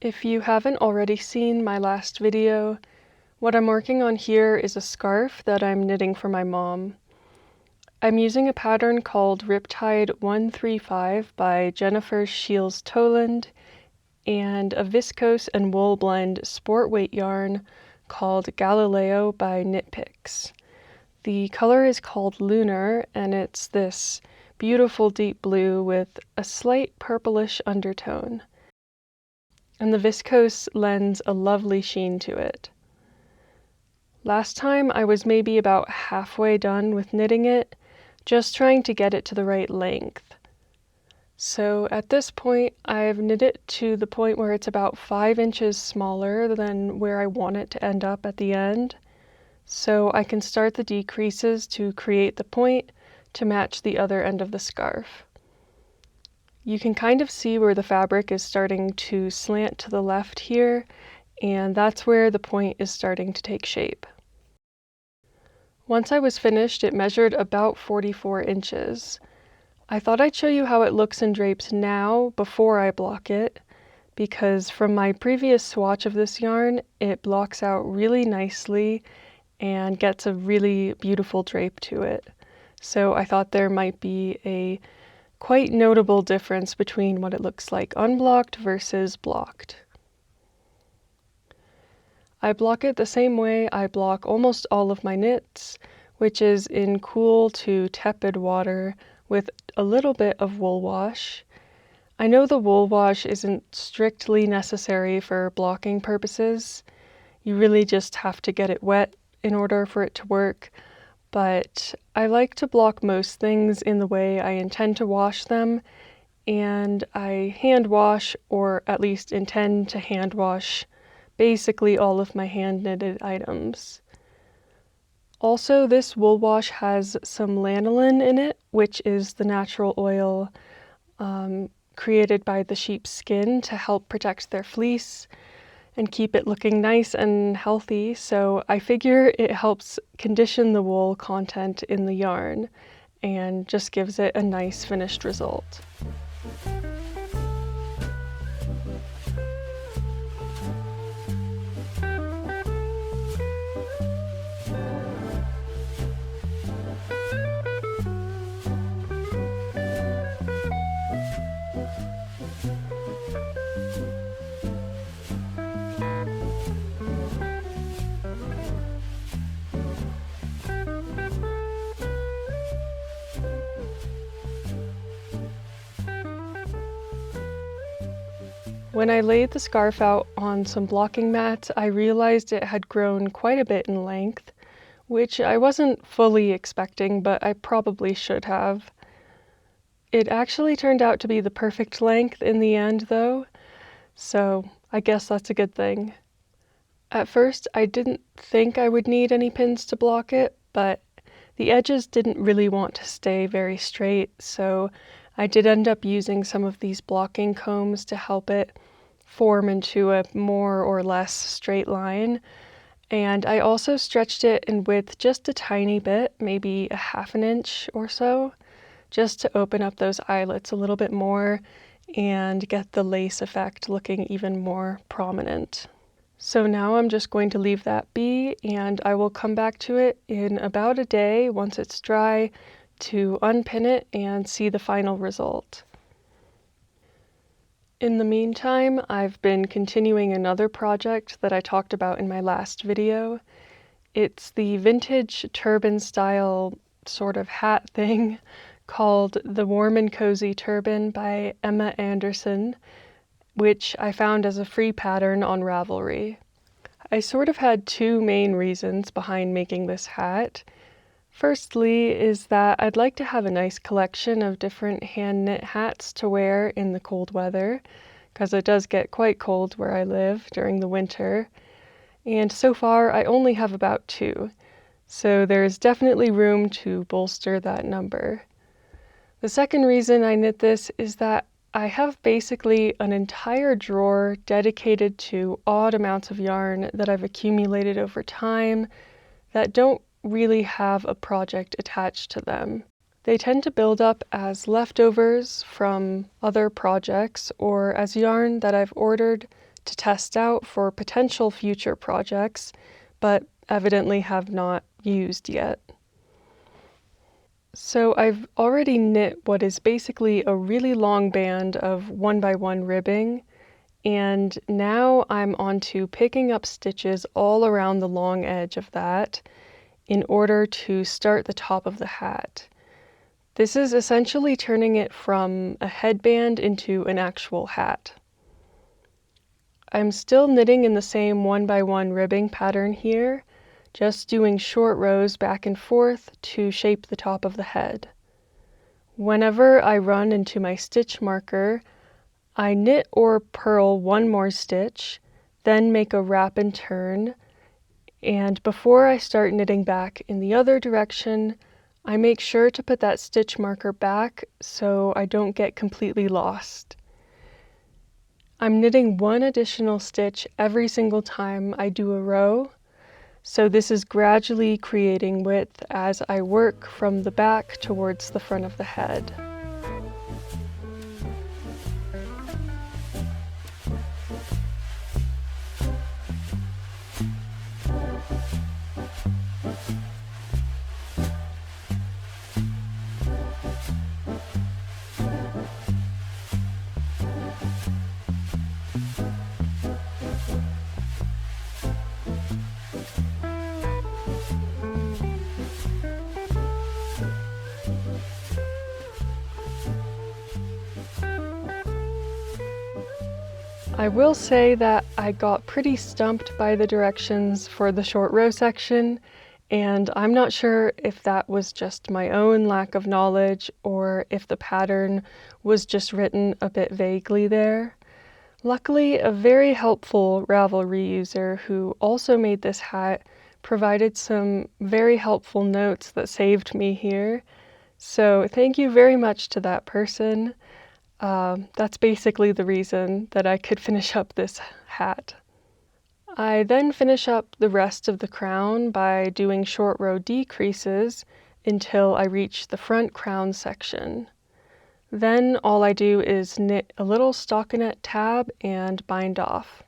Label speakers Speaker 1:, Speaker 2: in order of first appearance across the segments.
Speaker 1: If you haven't already seen my last video, what I'm working on here is a scarf that I'm knitting for my mom. I'm using a pattern called Riptide 135 by Jennifer Shiels Toland and a viscose and wool blend sport weight yarn called Galileo by Knit Picks. The color is called Lunar, and it's this beautiful deep blue with a slight purplish undertone. And the viscose lends a lovely sheen to it. Last time I was maybe about halfway done with knitting it, just trying to get it to the right length. So at this point, I've knit it to the point where it's about 5 inches smaller than where I want it to end up at the end. So I can start the decreases to create the point to match the other end of the scarf. You can kind of see where the fabric is starting to slant to the left here, and that's where the point is starting to take shape. Once I was finished, it measured about 44 inches. I thought I'd show you how it looks in drapes now before I block it, because from my previous swatch of this yarn, it blocks out really nicely and gets a really beautiful drape to it. So I thought there might be a quite notable difference between what it looks like unblocked versus blocked. I block it the same way I block almost all of my knits, which is in cool to tepid water with a little bit of wool wash. I know the wool wash isn't strictly necessary for blocking purposes. You really just have to get it wet in order for it to work, but I like to block most things in the way I intend to wash them, and I hand wash, or at least intend to hand wash, basically all of my hand knitted items. Also, this wool wash has some lanolin in it, which is the natural oil created by the sheep's skin to help protect their fleece and keep it looking nice and healthy, so I figure it helps condition the wool content in the yarn and just gives it a nice finished result. When I laid the scarf out on some blocking mats, I realized it had grown quite a bit in length, which I wasn't fully expecting, but I probably should have. It actually turned out to be the perfect length in the end, though, so I guess that's a good thing. At first, I didn't think I would need any pins to block it, but the edges didn't really want to stay very straight, so I did end up using some of these blocking combs to help it form into a more or less straight line. And I also stretched it in width just a tiny bit, maybe a half an inch or so, just to open up those eyelets a little bit more and get the lace effect looking even more prominent. So now I'm just going to leave that be, and I will come back to it in about a day once it's dry to unpin it and see the final result. In the meantime, I've been continuing another project that I talked about in my last video. It's the vintage turban style sort of hat thing called the Warm and Cozy Turban by Emma Andersson, which I found as a free pattern on Ravelry. I sort of had two main reasons behind making this hat. Firstly is that I'd like to have a nice collection of different hand knit hats to wear in the cold weather, because it does get quite cold where I live during the winter, and so far I only have about 2, so there's definitely room to bolster that number. The second reason I knit this is that I have basically an entire drawer dedicated to odd amounts of yarn that I've accumulated over time that don't really have a project attached to them. They tend to build up as leftovers from other projects or as yarn that I've ordered to test out for potential future projects, but evidently have not used yet. So I've already knit what is basically a really long band of 1x1 ribbing, and now I'm on to picking up stitches all around the long edge of that in order to start the top of the hat. This is essentially turning it from a headband into an actual hat. I'm still knitting in the same 1x1 ribbing pattern here, just doing short rows back and forth to shape the top of the head. Whenever I run into my stitch marker, I knit or purl one more stitch, then make a wrap and turn, and before I start knitting back in the other direction, I make sure to put that stitch marker back so I don't get completely lost. I'm knitting one additional stitch every single time I do a row, so this is gradually creating width as I work from the back towards the front of the head. I will say that I got pretty stumped by the directions for the short row section, and I'm not sure if that was just my own lack of knowledge or if the pattern was just written a bit vaguely there. Luckily, a very helpful Ravelry user who also made this hat provided some very helpful notes that saved me here. So thank you very much to that person. That's basically the reason that I could finish up this hat. I then finish up the rest of the crown by doing short row decreases until I reach the front crown section. Then all I do is knit a little stockinette tab and bind off.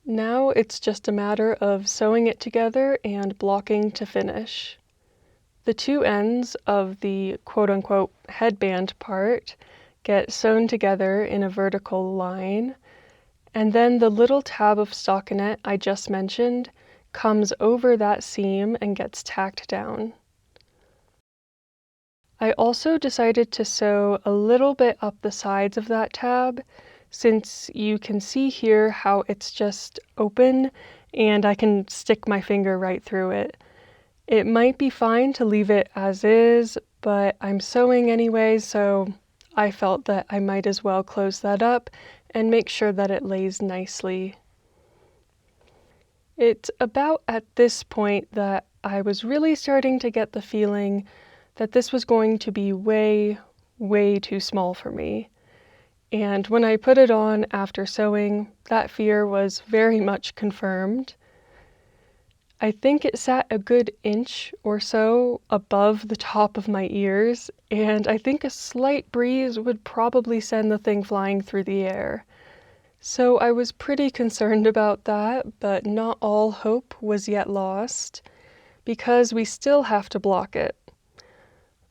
Speaker 1: Now it's just a matter of sewing it together and blocking to finish. The two ends of the quote-unquote headband part get sewn together in a vertical line, and then the little tab of stockinette I just mentioned comes over that seam and gets tacked down. I also decided to sew a little bit up the sides of that tab, since you can see here how it's just open and I can stick my finger right through it. It might be fine to leave it as is, but I'm sewing anyway, so I felt that I might as well close that up and make sure that it lays nicely. It's about at this point that I was really starting to get the feeling that this was going to be way, way too small for me. And when I put it on after sewing, that fear was very much confirmed. I think it sat a good inch or so above the top of my ears, and I think a slight breeze would probably send the thing flying through the air. So I was pretty concerned about that, but not all hope was yet lost, because we still have to block it.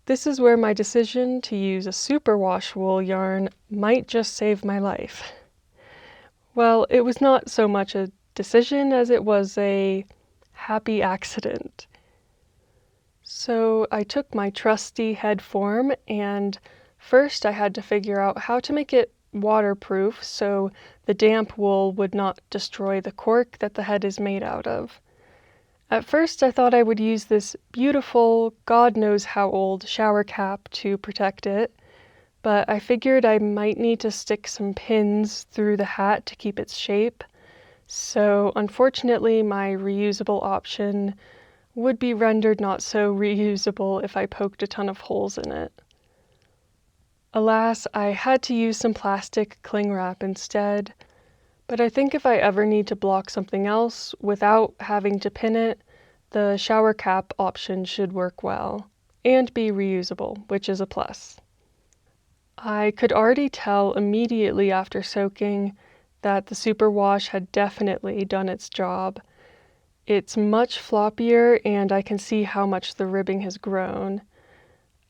Speaker 1: This is where my decision to use a superwash wool yarn might just save my life. Well, it was not so much a decision as it was a happy accident. So I took my trusty head form, and first I had to figure out how to make it waterproof so the damp wool would not destroy the cork that the head is made out of. At first I thought I would use this beautiful, God knows how old shower cap to protect it, but I figured I might need to stick some pins through the hat to keep its shape. So unfortunately, my reusable option would be rendered not so reusable if I poked a ton of holes in it. Alas, I had to use some plastic cling wrap instead, but I think if I ever need to block something else without having to pin it, the shower cap option should work well, and be reusable, which is a plus. I could already tell immediately after soaking that the superwash had definitely done its job. It's much floppier and I can see how much the ribbing has grown.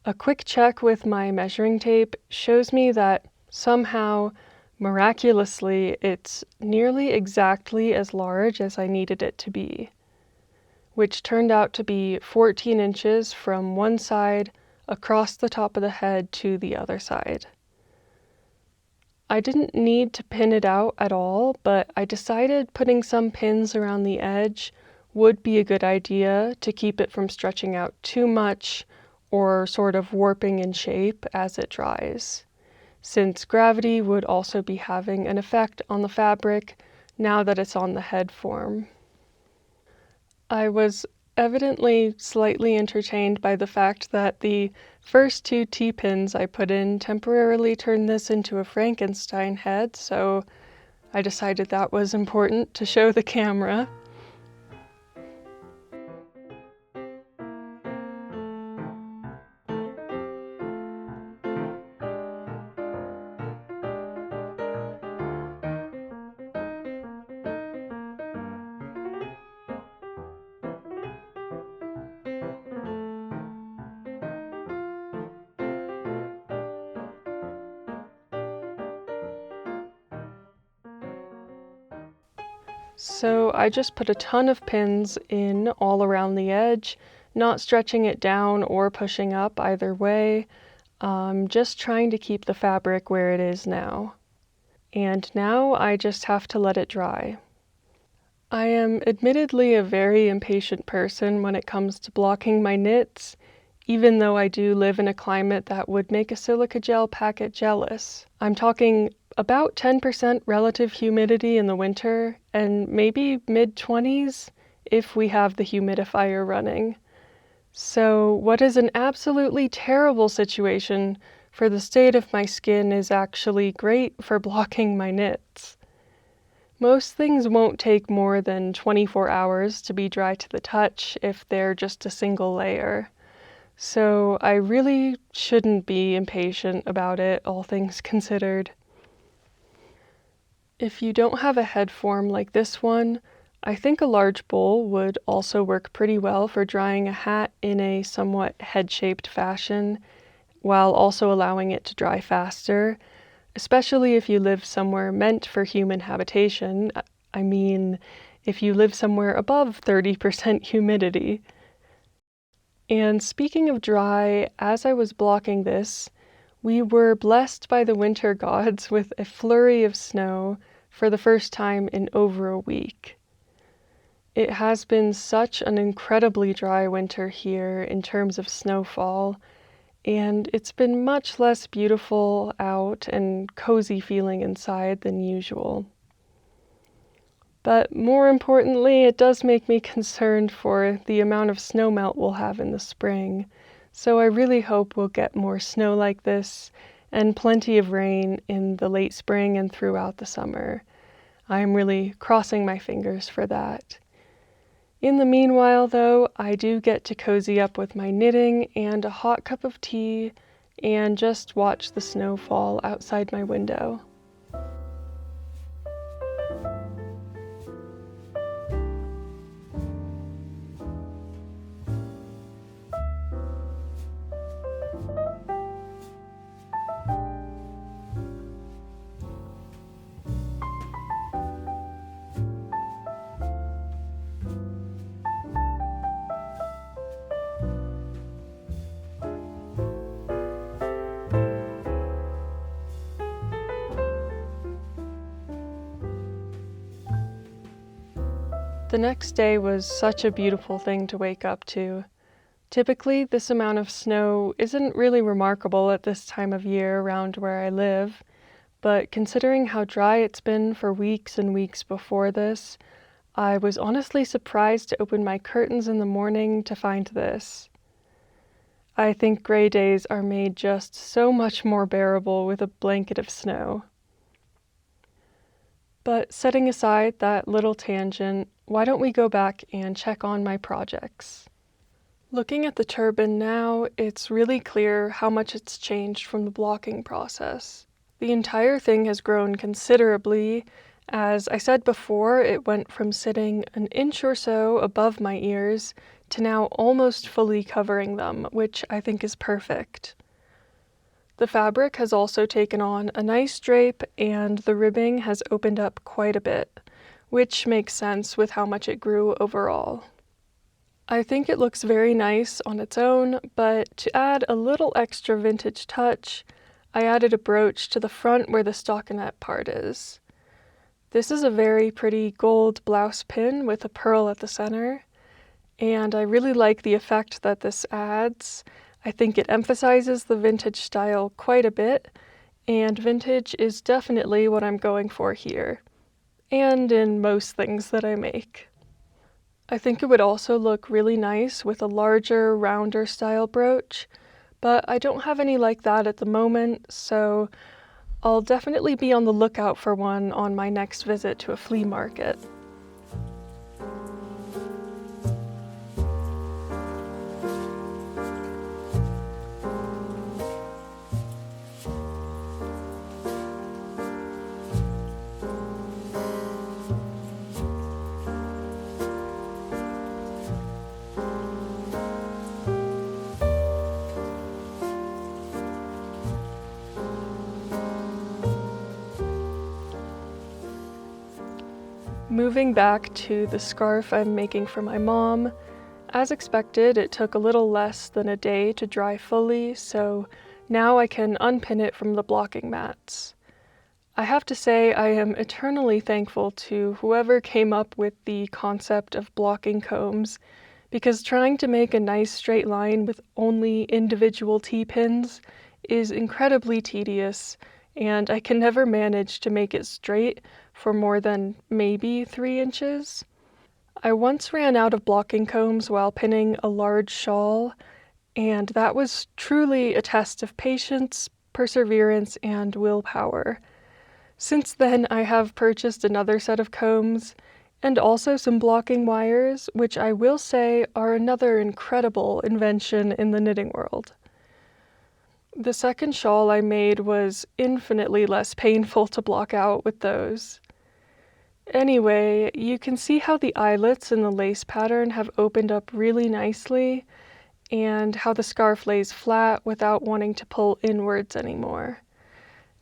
Speaker 1: A quick check with my measuring tape shows me that somehow, miraculously, it's nearly exactly as large as I needed it to be, which turned out to be 14 inches from one side across the top of the head to the other side. I didn't need to pin it out at all, but I decided putting some pins around the edge would be a good idea to keep it from stretching out too much or sort of warping in shape as it dries, since gravity would also be having an effect on the fabric now that it's on the head form. I was evidently slightly entertained by the fact that the first 2 T-pins I put in temporarily turned this into a Frankenstein head, so I decided that was important to show the camera. So I just put a ton of pins in all around the edge, not stretching it down or pushing up either way, just trying to keep the fabric where it is now. And now I just have to let it dry. I am admittedly a very impatient person when it comes to blocking my knits, even though I do live in a climate that would make a silica gel packet jealous. I'm talking about 10% relative humidity in the winter, and maybe mid-20s if we have the humidifier running. So what is an absolutely terrible situation for the state of my skin is actually great for blocking my knits. Most things won't take more than 24 hours to be dry to the touch if they're just a single layer. So I really shouldn't be impatient about it, all things considered. If you don't have a head form like this one, I think a large bowl would also work pretty well for drying a hat in a somewhat head-shaped fashion, while also allowing it to dry faster, especially if you live somewhere meant for human habitation. I mean, if you live somewhere above 30% humidity. And speaking of dry, as I was blocking this, we were blessed by the winter gods with a flurry of snow for the first time in over a week. It has been such an incredibly dry winter here in terms of snowfall, and it's been much less beautiful out and cozy feeling inside than usual. But more importantly, it does make me concerned for the amount of snowmelt we'll have in the spring. So I really hope we'll get more snow like this and plenty of rain in the late spring and throughout the summer. I'm really crossing my fingers for that. In the meanwhile, though, I do get to cozy up with my knitting and a hot cup of tea and just watch the snow fall outside my window. The next day was such a beautiful thing to wake up to. Typically, this amount of snow isn't really remarkable at this time of year around where I live, but considering how dry it's been for weeks and weeks before this, I was honestly surprised to open my curtains in the morning to find this. I think gray days are made just so much more bearable with a blanket of snow. But setting aside that little tangent, why don't we go back and check on my projects? Looking at the turban now, it's really clear how much it's changed from the blocking process. The entire thing has grown considerably, As I said before, it went from sitting an inch or so above my ears to now almost fully covering them, which I think is perfect. The fabric has also taken on a nice drape and the ribbing has opened up quite a bit, which makes sense with how much it grew overall. I think it looks very nice on its own, but to add a little extra vintage touch, I added a brooch to the front where the stockinette part is. This is a very pretty gold blouse pin with a pearl at the center, and I really like the effect that this adds. I think it emphasizes the vintage style quite a bit, and vintage is definitely what I'm going for here, and in most things that I make. I think it would also look really nice with a larger, rounder style brooch, but I don't have any like that at the moment, so I'll definitely be on the lookout for one on my next visit to a flea market. Moving back to the scarf I'm making for my mom, as expected, it took a little less than a day to dry fully, so now I can unpin it from the blocking mats. I have to say I am eternally thankful to whoever came up with the concept of blocking combs, because trying to make a nice straight line with only individual T-pins is incredibly tedious, and I can never manage to make it straight for more than maybe 3 inches. I once ran out of blocking combs while pinning a large shawl, and that was truly a test of patience, perseverance, and willpower. Since then, I have purchased another set of combs and also some blocking wires, which I will say are another incredible invention in the knitting world. The second shawl I made was infinitely less painful to block out with those. Anyway, you can see how the eyelets in the lace pattern have opened up really nicely, and how the scarf lays flat without wanting to pull inwards anymore.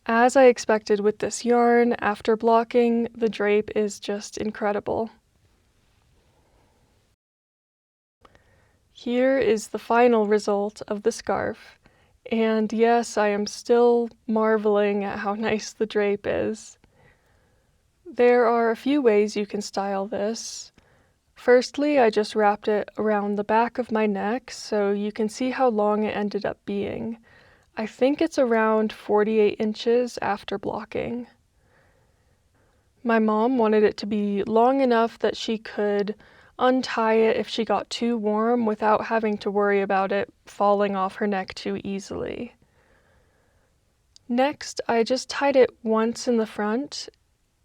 Speaker 1: As I expected with this yarn, after blocking, the drape is just incredible. Here is the final result of the scarf, and yes, I am still marveling at how nice the drape is. There are a few ways you can style this. Firstly, I just wrapped it around the back of my neck so you can see how long it ended up being. I think it's around 48 inches after blocking. My mom wanted it to be long enough that she could untie it if she got too warm without having to worry about it falling off her neck too easily. Next, I just tied it once in the front,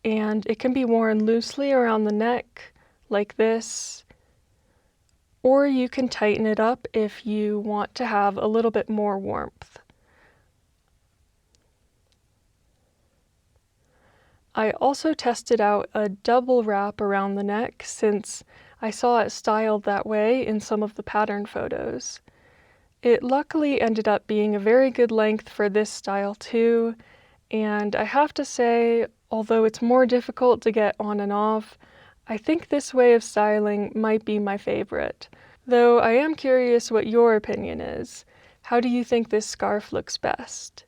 Speaker 1: and it can be worn loosely around the neck, like this, or you can tighten it up if you want to have a little bit more warmth. I also tested out a double wrap around the neck since I saw it styled that way in some of the pattern photos. It luckily ended up being a very good length for this style too, and I have to say, although it's more difficult to get on and off, I think this way of styling might be my favorite. Though I am curious what your opinion is. How do you think this scarf looks best?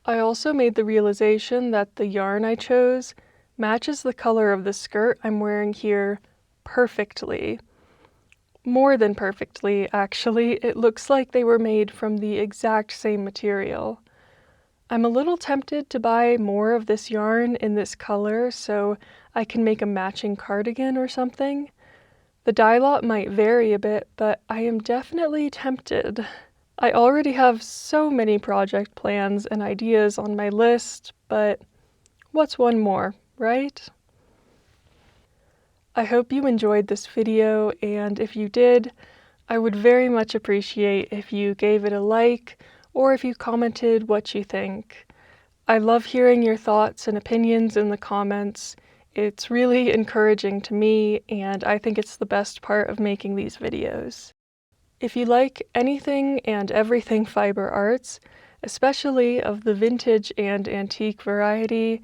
Speaker 1: I also made the realization that the yarn I chose matches the color of the skirt I'm wearing here perfectly. More than perfectly, actually. It looks like they were made from the exact same material. I'm a little tempted to buy more of this yarn in this color so I can make a matching cardigan or something. The dye lot might vary a bit, but I am definitely tempted. I already have so many project plans and ideas on my list, but what's one more, right? I hope you enjoyed this video, and if you did, I would very much appreciate if you gave it a like or if you commented what you think. I love hearing your thoughts and opinions in the comments. It's really encouraging to me, and I think it's the best part of making these videos. If you like anything and everything fiber arts, especially of the vintage and antique variety,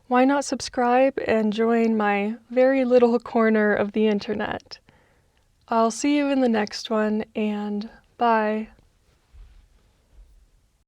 Speaker 1: why not subscribe and join my very little corner of the internet? I'll see you in the next one, and bye.